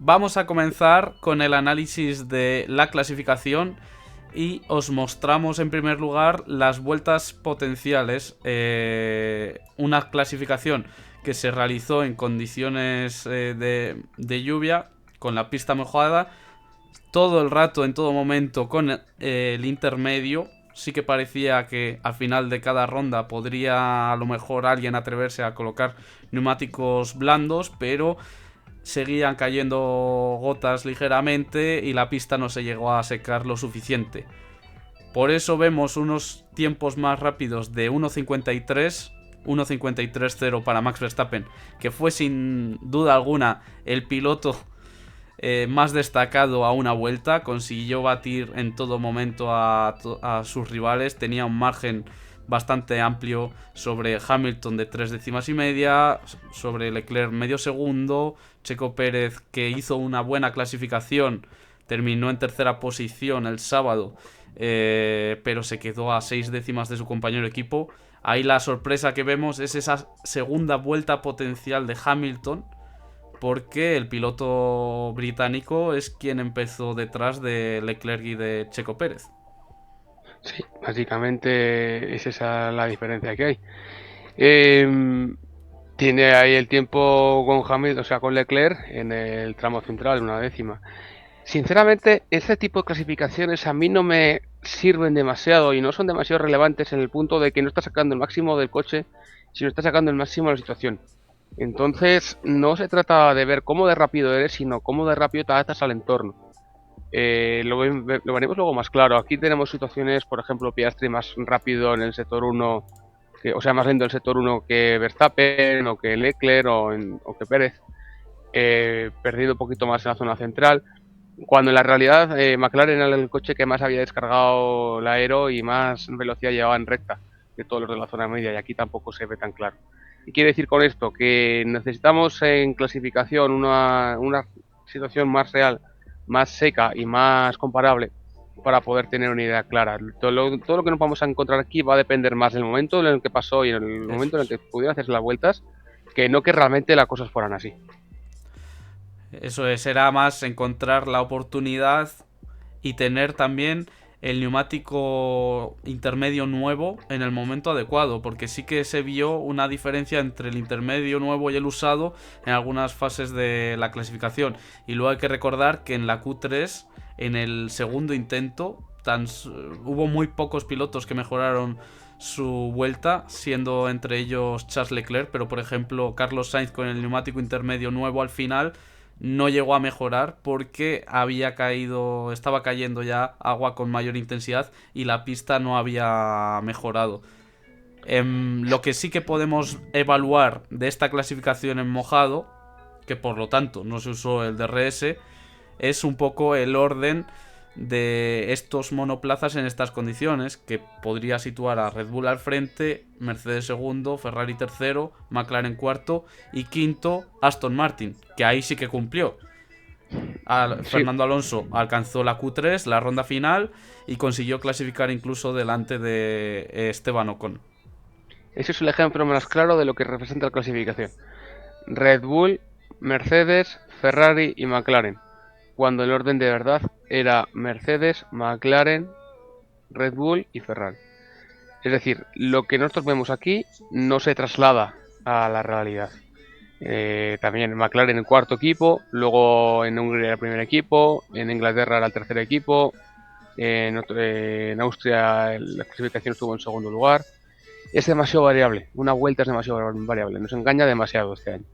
vamos a comenzar con el análisis de la clasificación y os mostramos en primer lugar las vueltas potenciales. Una clasificación que se realizó en condiciones de lluvia, con la pista mojada, todo el rato, en todo momento, con el intermedio. Sí que parecía que al final de cada ronda podría a lo mejor alguien atreverse a colocar neumáticos blandos, pero seguían cayendo gotas ligeramente y la pista no se llegó a secar lo suficiente. Por eso vemos unos tiempos más rápidos de 1.53, 1.53.0 para Max Verstappen, que fue sin duda alguna el piloto más destacado a una vuelta. Consiguió batir en todo momento a sus rivales. Tenía un margen bastante amplio sobre Hamilton de 3 décimas y media, sobre Leclerc medio segundo. Checo Pérez, que hizo una buena clasificación, terminó en tercera posición el sábado, pero se quedó a 6 décimas de su compañero de equipo. Ahí la sorpresa que vemos es esa segunda vuelta potencial de Hamilton, porque el piloto británico es quien empezó detrás de Leclerc y de Checo Pérez. Sí, básicamente es esa la diferencia que hay. Eh, Tiene ahí el tiempo con Hamilton, o sea, con Leclerc en el tramo central, una décima. Sinceramente, este tipo de clasificaciones a mí no me sirven demasiado y no son demasiado relevantes en el punto de que no está sacando el máximo del coche, sino está sacando el máximo de la situación. Entonces, no se trata de ver cómo de rápido eres, sino cómo de rápido te adaptas al entorno. Lo veremos luego más claro. Aquí tenemos situaciones, por ejemplo, Piastri más rápido en el sector uno, o sea, más lento en el sector uno que Verstappen, o que Leclerc, o que Pérez, perdiendo un poquito más en la zona central. Cuando en la realidad McLaren era el coche que más había descargado la aero y más velocidad llevaba en recta de todos los de la zona media, y aquí tampoco se ve tan claro. ¿Y quiere decir con esto? Que necesitamos en clasificación una situación más real, más seca y más comparable para poder tener una idea clara. Todo lo que nos vamos a encontrar aquí va a depender más del momento en el que pasó y en el Eso momento en el es. que pudieron hacerse las vueltas, que no que realmente las cosas fueran así. Eso es, era más encontrar la oportunidad y tener también el neumático intermedio nuevo en el momento adecuado, porque sí que se vio una diferencia entre el intermedio nuevo y el usado en algunas fases de la clasificación. Y luego hay que recordar que en la Q3, en el segundo intento, hubo muy pocos pilotos que mejoraron su vuelta, siendo entre ellos Charles Leclerc, pero por ejemplo Carlos Sainz con el neumático intermedio nuevo al final no llegó a mejorar porque estaba cayendo ya agua con mayor intensidad y la pista no había mejorado. Lo que sí que podemos evaluar de esta clasificación en mojado, que por lo tanto no se usó el DRS, es un poco el orden de estos monoplazas en estas condiciones, que podría situar a Red Bull al frente, Mercedes segundo, Ferrari tercero, McLaren cuarto y quinto Aston Martin, que ahí sí que cumplió. Sí, Fernando Alonso alcanzó la Q3, la ronda final, y consiguió clasificar incluso delante de Esteban Ocon. ese es el ejemplo más claro de lo que representa la clasificación. Red Bull, Mercedes, Ferrari y McLaren, cuando el orden de verdad era Mercedes, McLaren, Red Bull y Ferrari. Es decir, lo que nosotros vemos aquí no se traslada a la realidad. También McLaren el cuarto equipo, luego en Hungría era el primer equipo, en Inglaterra era el tercer equipo, en Austria la clasificación estuvo en segundo lugar. Es demasiado variable, una vuelta es demasiado variable, nos engaña demasiado este año.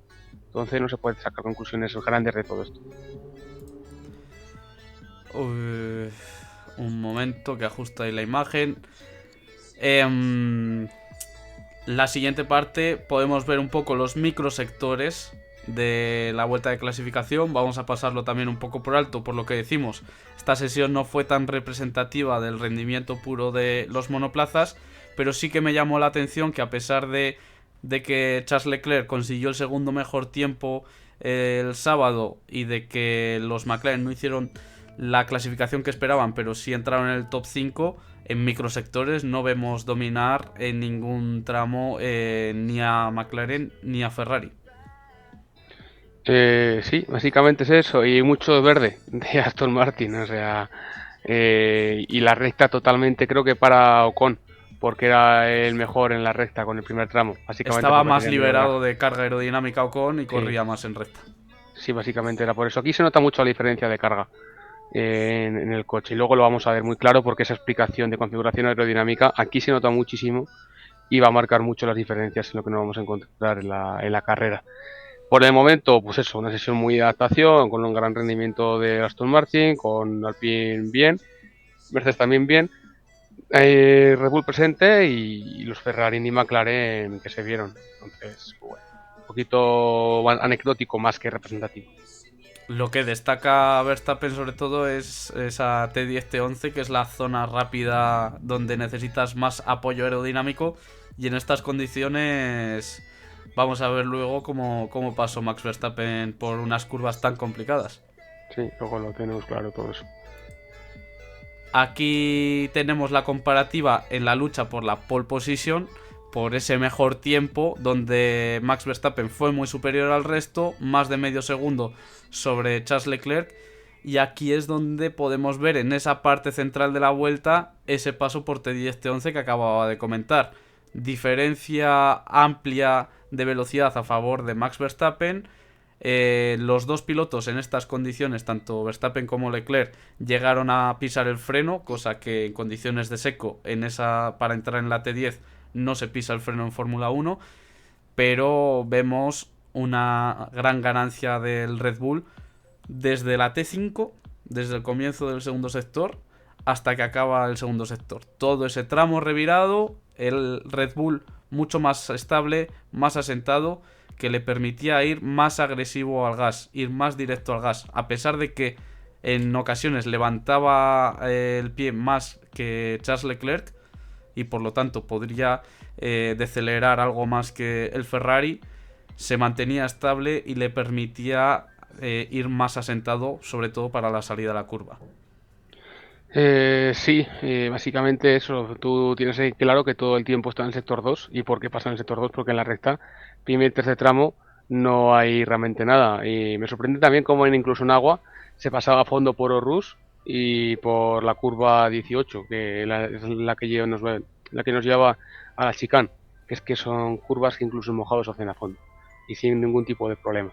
Entonces no se puede sacar conclusiones grandes de todo esto. Uh, un momento que ajusta ahí la imagen. Em, la siguiente parte podemos ver un poco los microsectores de la vuelta de clasificación. Vamos a pasarlo también un poco por alto, por lo que decimos. Esta sesión no fue tan representativa del rendimiento puro de los monoplazas, pero sí que me llamó la atención que a pesar de que Charles Leclerc consiguió el segundo mejor tiempo el sábado y de que los McLaren no hicieron la clasificación que esperaban, pero sí entraron en el top 5, en microsectores no vemos dominar en ningún tramo ni a McLaren ni a Ferrari. Sí, básicamente es eso, y mucho verde de Aston Martin, o sea, y la recta totalmente creo que para Ocon, porque era el mejor en la recta con el primer tramo, básicamente Estaba porque más tenía menos drag. liberado de carga aerodinámica Ocon y Sí, corría más en recta. sí, básicamente era por eso. Aquí se nota mucho la diferencia de carga en el coche, y luego lo vamos a ver muy claro porque esa explicación de configuración aerodinámica aquí se nota muchísimo y va a marcar mucho las diferencias en lo que nos vamos a encontrar en la carrera. Por el momento, pues eso, una sesión muy de adaptación, con un gran rendimiento de Aston Martin, con Alpine bien, Mercedes también bien, Red Bull presente y los Ferrari y McLaren que se vieron. Entonces, bueno, un poquito anecdótico más que representativo. Lo que destaca Verstappen sobre todo es esa T10 T11, que es la zona rápida donde necesitas más apoyo aerodinámico, y en estas condiciones vamos a ver luego cómo pasó Max Verstappen por unas curvas tan complicadas. Sí, luego lo tenemos claro todo eso. Aquí tenemos la comparativa en la lucha por la pole position, por ese mejor tiempo, donde Max Verstappen fue muy superior al resto, más de medio segundo sobre Charles Leclerc. Y aquí es donde podemos ver en esa parte central de la vuelta ese paso por T10-T11 que acababa de comentar. Diferencia amplia de velocidad a favor de Max Verstappen. Los dos pilotos en estas condiciones, tanto Verstappen como Leclerc, llegaron a pisar el freno, cosa que en condiciones de seco para entrar en la T10 no se pisa el freno en Fórmula 1, pero vemos una gran ganancia del Red Bull desde la T5, desde el comienzo del segundo sector hasta que acaba el segundo sector. Todo ese tramo revirado, el Red Bull mucho más estable, más asentado, que le permitía ir más agresivo al gas, ir más directo al gas, a pesar de que en ocasiones levantaba el pie más que Charles Leclerc y por lo tanto podría decelerar algo más que el Ferrari. Se mantenía estable y le permitía ir más asentado, sobre todo para la salida de la curva. Sí, básicamente eso. Tú tienes claro que todo el tiempo está en el sector 2. ¿Y por qué pasa en el sector 2? Porque en la recta, primer y tercer tramo, no hay realmente nada. Y me sorprende también cómo incluso en agua se pasaba a fondo por Orrus y por la curva 18, que es la que nos lleva a la chicane, que es que son curvas que incluso en mojados se hacen a fondo y sin ningún tipo de problema.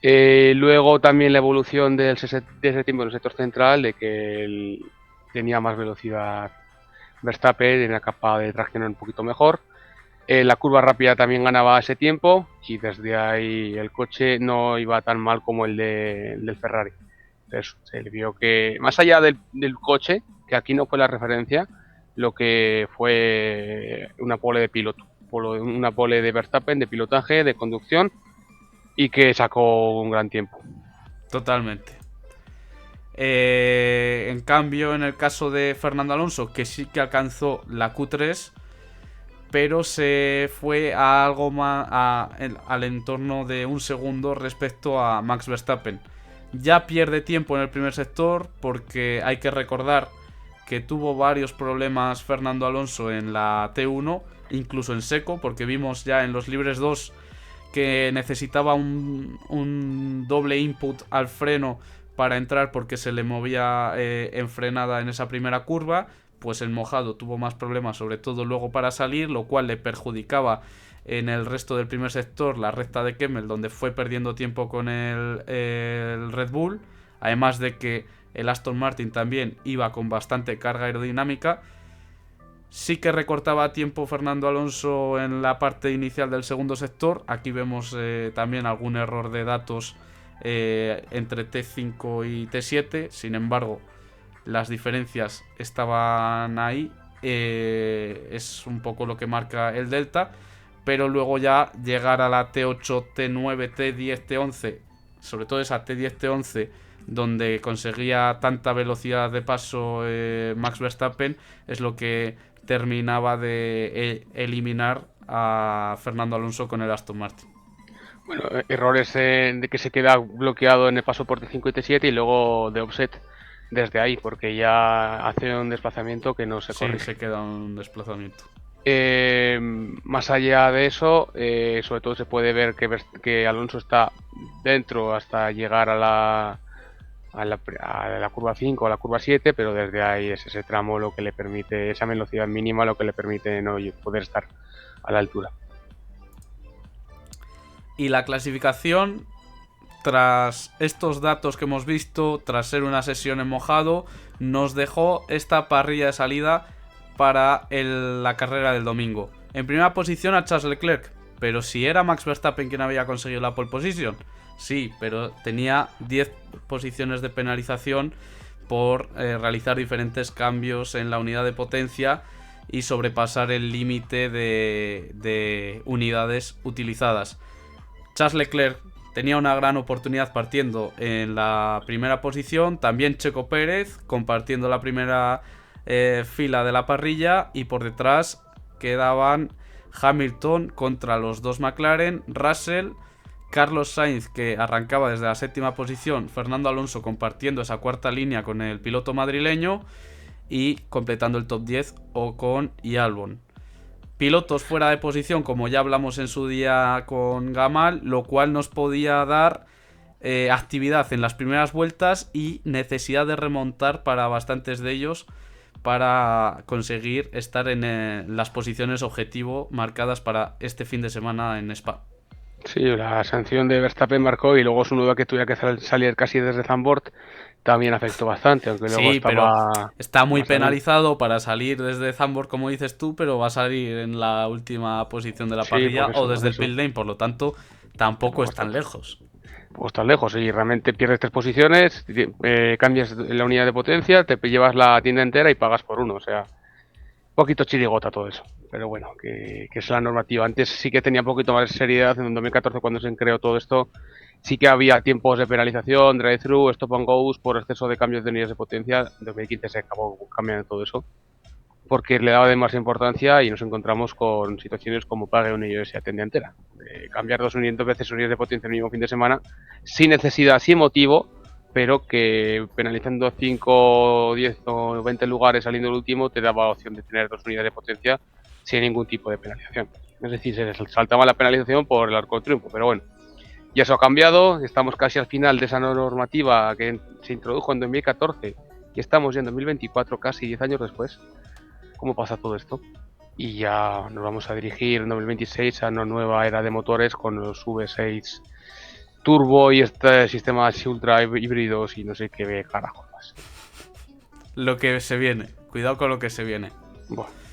Luego también la evolución de ese tiempo en el sector central, de que tenía más velocidad Verstappen, era capaz de traccionar un poquito mejor. La curva rápida también ganaba ese tiempo y desde ahí el coche no iba tan mal como el del Ferrari. Entonces se le vio que, más allá del coche, que aquí no fue la referencia, lo que fue una pole de piloto, una pole de Verstappen, de pilotaje, de conducción, y que sacó un gran tiempo. Totalmente. En cambio, en el caso de Fernando Alonso, que sí que alcanzó la Q3, pero se fue a algo más al entorno de un segundo respecto a Max Verstappen. Ya pierde tiempo en el primer sector porque hay que recordar que tuvo varios problemas Fernando Alonso en la T1, incluso en seco, porque vimos ya en los libres 2 que necesitaba un doble input al freno para entrar porque se le movía en frenada en esa primera curva. Pues el mojado tuvo más problemas, sobre todo luego para salir, lo cual le perjudicaba en el resto del primer sector, la recta de Kemmel, donde fue perdiendo tiempo con el Red Bull, además de que el Aston Martin también iba con bastante carga aerodinámica. Sí que recortaba tiempo Fernando Alonso en la parte inicial del segundo sector. Aquí vemos también algún error de datos entre T5 y T7. Sin embargo, las diferencias estaban ahí. Es un poco lo que marca el delta. Pero luego ya llegar a la T8, T9, T10, T11, sobre todo esa T10, T11, donde conseguía tanta velocidad de paso Max Verstappen, es lo que terminaba de eliminar a Fernando Alonso con el Aston Martin. Bueno, errores de que se queda bloqueado en el paso por T5 y T7 y luego de offset desde ahí, porque ya hace un desplazamiento que no se Sí, corrige. se queda un desplazamiento. Más allá de eso, sobre todo se puede ver que Alonso está dentro hasta llegar a la curva 5 o a la curva 7, pero desde ahí es ese tramo lo que le permite, esa velocidad mínima lo que le permite no poder estar a la altura. Y la clasificación, tras estos datos que hemos visto, tras ser una sesión en mojado, nos dejó esta parrilla de salida para la carrera del domingo. En primera posición a Charles Leclerc, pero si era Max Verstappen quien había conseguido la pole position. Sí, pero tenía 10 posiciones de penalización por realizar diferentes cambios en la unidad de potencia y sobrepasar el límite de unidades utilizadas. Charles Leclerc tenía una gran oportunidad partiendo en la primera posición, también Checo Pérez compartiendo la primera fila de la parrilla, y por detrás quedaban Hamilton contra los dos McLaren, Russell, Carlos Sainz, que arrancaba desde la séptima posición, Fernando Alonso compartiendo esa cuarta línea con el piloto madrileño y completando el top 10 Ocon y Albon. Pilotos fuera de posición, como ya hablamos en su día con Gamal, lo cual nos podía dar actividad en las primeras vueltas y necesidad de remontar para bastantes de ellos para conseguir estar en las posiciones objetivo marcadas para este fin de semana en Spa. Sí, la sanción de Verstappen marcó, y luego su nueva que tuviera que salir casi desde Zandvoort también afectó bastante, aunque luego Sí, pero estaba está muy más adelante. penalizado para salir desde Zandvoort, como dices tú, pero va a salir en la última posición de la Sí, parrilla por o eso, desde el pit lane, por lo tanto tampoco es tan lejos. Pues tan lejos, y realmente pierdes 3 posiciones, cambias la unidad de potencia, te llevas la tienda entera y pagas por uno, o sea, poquito chirigota todo eso. Pero bueno, que es la normativa. Antes sí que tenía un poquito más de seriedad. En 2014, cuando se creó todo esto, sí que había tiempos de penalización, drive-thru, stop and goes por exceso de cambios de unidades de potencia. En 2015 se acabó cambiando todo eso, porque le daba demasiada importancia, y nos encontramos con situaciones como pague un IOS a tienda entera. Cambiar 200 veces unidades de potencia en el mismo fin de semana, sin necesidad, sin motivo, pero que penalizando 5, 10 o 20 lugares saliendo el último te daba opción de tener 2 unidades de potencia sin ningún tipo de penalización. Es decir, se saltaba la penalización por el arco de triunfo, pero bueno, ya eso ha cambiado, estamos casi al final de esa normativa que se introdujo en 2014 y estamos ya en 2024, casi 10 años después. ¿Cómo pasa todo esto? Y ya nos vamos a dirigir en 2026 a una nueva era de motores con los V6 turbo y este sistema ultra híbridos y no sé qué carajo más. Lo que se viene, cuidado con lo que se viene. Bueno.